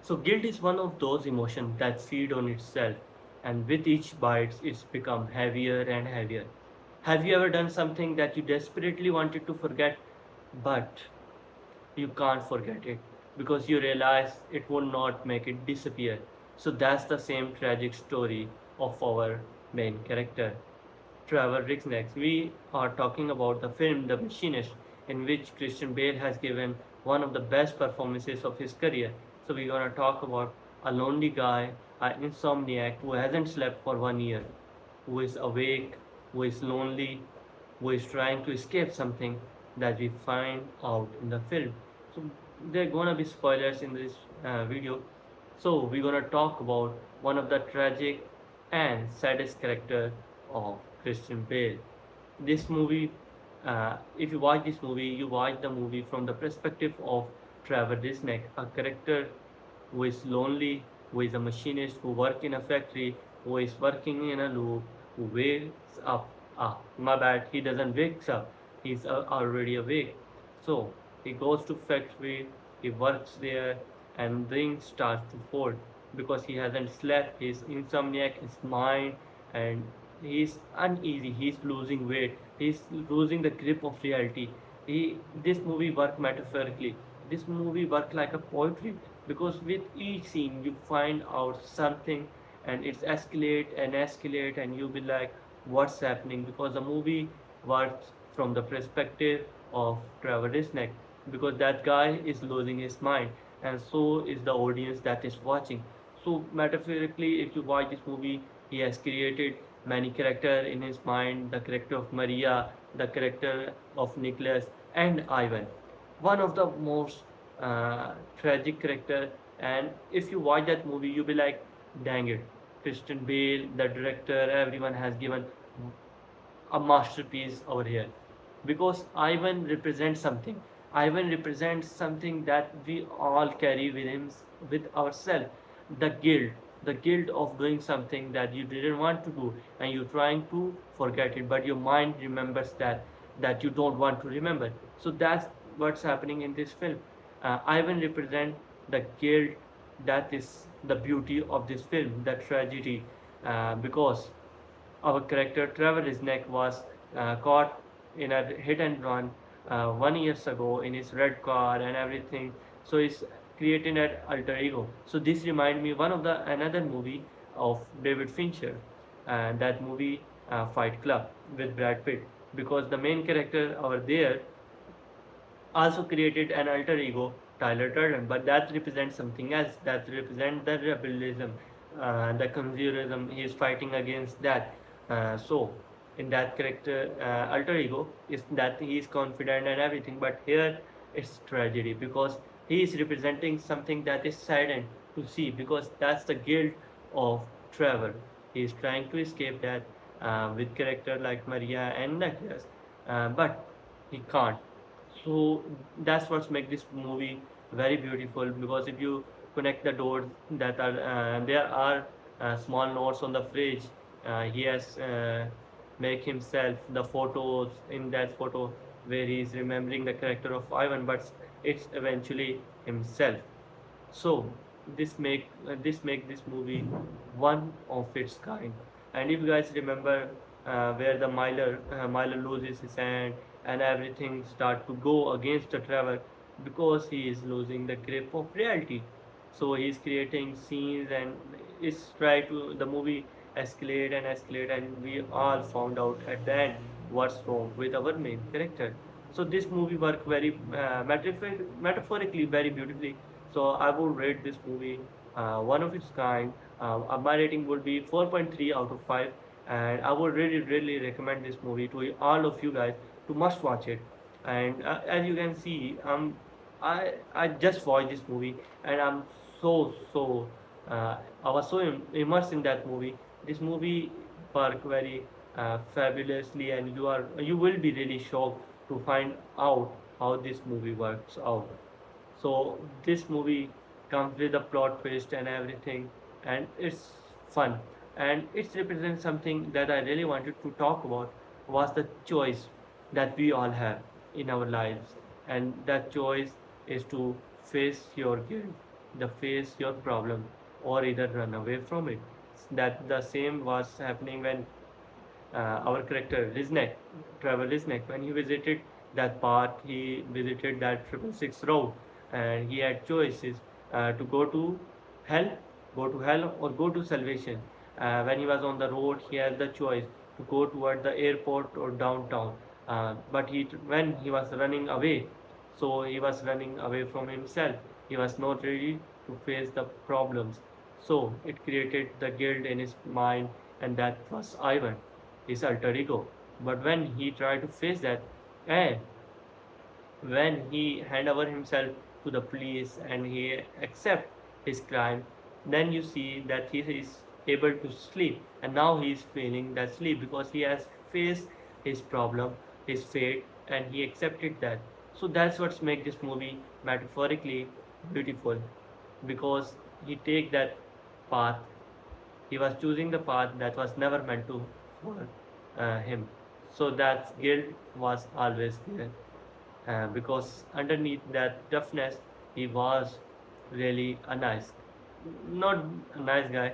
So guilt is one of those emotions that feed on itself, and with each bite, it's become heavier and heavier. Have you ever done something that you desperately wanted to forget, but you can't forget it because you realize it will not make it disappear? So that's the same tragic story of our main character, Trevor Reznik. We are talking about the film The Machinist, in which Christian Bale has given one of the best performances of his career. So we're gonna talk about a lonely guy, an insomniac who hasn't slept for 1 year, who is awake, who is lonely, who is trying to escape something that we find out in the film. So there are gonna be spoilers in this video. So we're gonna talk about one of the tragic and saddest character of Christian Bale. This movie, if you watch this movie, you watch the movie from the perspective of Trevor Reznik, a character who is lonely, who is a machinist, who works in a factory, who is working in a loop, who wakes up. My bad, he doesn't wake up. He's already awake. So he goes to factory, he works there, and things starts to fold because he hasn't slept. He's insomniac, his mind, and he's uneasy. He's losing weight. He's losing the grip of reality. This movie worked metaphorically. This movie worked like a poetry because with each scene you find out something and it's escalate and you'll be like, what's happening? Because the movie works from the perspective of Trevor Reznik because that guy is losing his mind and so is the audience that is watching. So metaphorically, if you watch this movie, he has created many characters in his mind, the character of Maria, the character of Nicholas, and Ivan. One of the most tragic character, and if you watch that movie, you'll be like, dang it, Christian Bale, the director, everyone has given a masterpiece over here because Ivan represents something. Ivan represents something that we all carry with ourselves. The guilt of doing something that you didn't want to do, and you're trying to forget it, but your mind remembers that you don't want to remember. So that's what's happening in this film. Ivan represents the guilt. That is the beauty of this film, the tragedy, because our character Trevor Reznik was caught in a hit and run 1 years ago in his red car and everything. So he's creating an alter ego. So this remind me one of the another movie of David Fincher, and that movie Fight Club with Brad Pitt, because the main character over there also created an alter ego, Tyler Durden, but that represents something else. That represents the rebellism, the consumerism. He is fighting against that. So, in that character, alter ego is that he is confident and everything, but here it's tragedy because he is representing something that is saddened to see because that's the guilt of Trevor. He is trying to escape that with character like Maria and Nicholas, but he can't. So that's what makes this movie very beautiful because if you connect the doors that are there are small notes on the fridge. He has make himself the photos in that photo where he is remembering the character of Ivan, but it's eventually himself. So this make this movie one of its kind. And if you guys remember where the Miller loses his hand and everything start to go against the Trevor because he is losing the grip of reality. So he's creating scenes and it's try to the movie escalate and we all found out at the end what's wrong with our main character. So this movie worked very metaphorically very beautifully. So I would rate this movie one of its kind. My rating would be 4.3 out of 5, and I would really recommend this movie to all of you guys to must watch it. And as you can see, I just watched this movie, and I'm so I was so immersed in that movie. This movie worked very fabulously, and you will be really shocked to find out how this movie works out. So this movie comes with a plot twist and everything, and it's fun. And it represents something that I really wanted to talk about was the choice that we all have in our lives, and that choice is to face your guilt. the face your problem or either run away from it. That the same was happening when our character Reznik, Trevor Reznik, when he visited that park, he visited that 666 road, and he had choices to hell, go to hell or go to salvation. When he was on the road, he had the choice to go toward the airport or downtown. But when he was running away, so he was running away from himself. He was not ready to face the problems. So it created the guilt in his mind, and that was Ivan, his alter ego. But when he tried to face that, and when he hand over himself to the police and he accept his crime, then you see that he is able to sleep, and now he is feeling that sleep because he has faced his problem, his fate, and he accepted that. So that's what makes this movie metaphorically beautiful, because he take that path, he was choosing the path that was never meant to for him. So that guilt was always there, because underneath that toughness, he was really a nice, not a nice guy,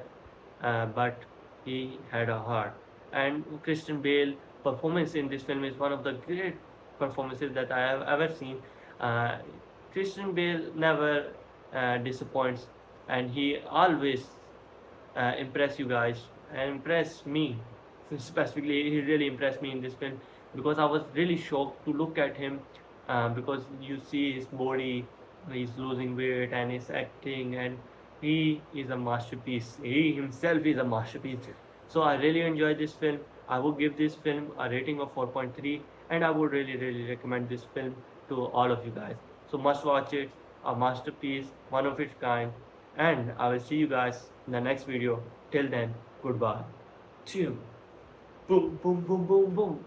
but he had a heart. And Christian Bale performance in this film is one of the great performances that I have ever seen. Uh, Christian Bale never disappoints, and he always impress you guys and impress me. Specifically, he really impressed me in this film because I was really shocked to look at him, because you see his body, he's losing weight and he's acting, and he is a masterpiece. He himself is a masterpiece. So I really enjoyed this film. I would give this film a rating of 4.3, and I would really, really recommend this film to all of you guys. So must watch it, a masterpiece, one of its kind, and I will see you guys in the next video. Till then, goodbye. Chew. Boom, boom, boom, boom, boom.